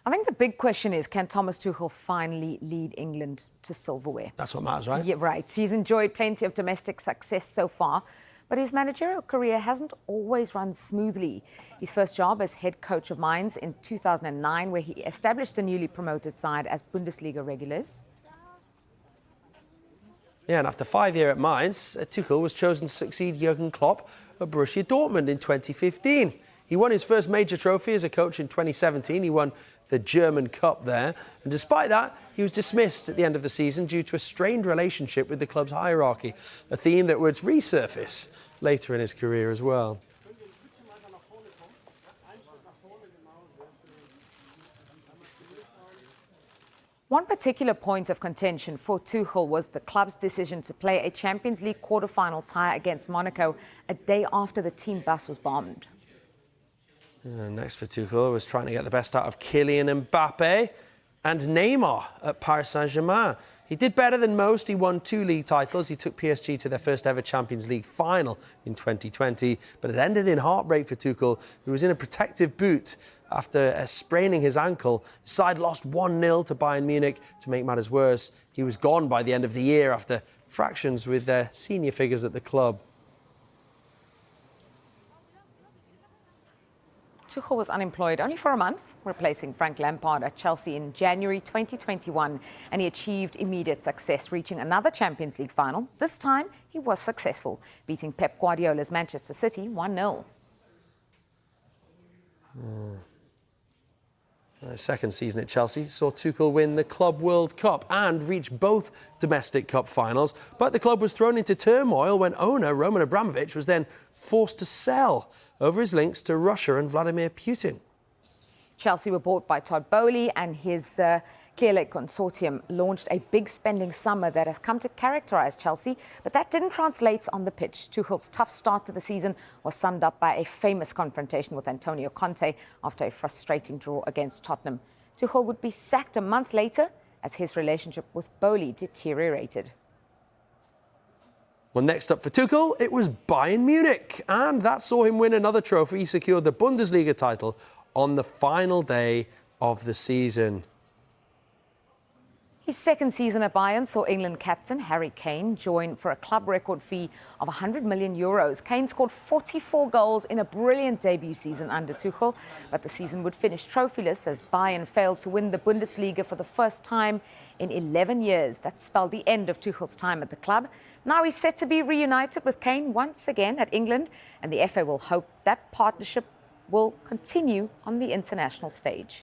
I think the big question is, can Thomas Tuchel finally lead England to silverware? That's what matters, right? Yeah, right. He's enjoyed plenty of domestic success so far, but his managerial career hasn't always run smoothly. His first job as head coach of Mainz in 2009, where he established a newly promoted side as Bundesliga regulars. Yeah, and after 5 years at Mainz, Tuchel was chosen to succeed Jurgen Klopp at Borussia Dortmund in 2015. He won his first major trophy as a coach in 2017. He won the German Cup there. And despite that, he was dismissed at the end of the season due to a strained relationship with the club's hierarchy, a theme that would resurface later in his career as well. One particular point of contention for Tuchel was the club's decision to play a Champions League quarter-final tie against Monaco a day after the team bus was bombed. Next for Tuchel was trying to get the best out of Kylian Mbappe and Neymar at Paris Saint-Germain. He did better than most. He won 2 league titles. He took PSG to their first ever Champions League final in 2020, but it ended in heartbreak for Tuchel, who was in a protective boot after spraining his ankle. His side lost 1-0 to Bayern Munich. To make matters worse, he was gone by the end of the year after fractions with their senior figures at the club. Tuchel was unemployed only for a month, replacing Frank Lampard at Chelsea in January 2021, and he achieved immediate success, reaching another Champions League final. This time, he was successful, beating Pep Guardiola's Manchester City 1-0. His second season at Chelsea saw Tuchel win the Club World Cup and reach both domestic cup finals, but the club was thrown into turmoil when owner Roman Abramovich was then forced to sell over his links to Russia and Vladimir Putin. Chelsea were bought by Todd Boehly, and his Clear Lake consortium launched a big spending summer that has come to characterise Chelsea, but that didn't translate on the pitch. Tuchel's tough start to the season was summed up by a famous confrontation with Antonio Conte after a frustrating draw against Tottenham. Tuchel would be sacked a month later as his relationship with Boehly deteriorated. Well, next up for Tuchel, it was Bayern Munich, and that saw him win another trophy. He secured the Bundesliga title on the final day of the season. His second season at Bayern saw England captain Harry Kane join for a club record fee of €100 million. Kane scored 44 goals in a brilliant debut season under Tuchel, but the season would finish trophyless as Bayern failed to win the Bundesliga for the first time in 11 years. That spelled the end of Tuchel's time at the club. Now he's set to be reunited with Kane once again at England, and the FA will hope that partnership will continue on the international stage.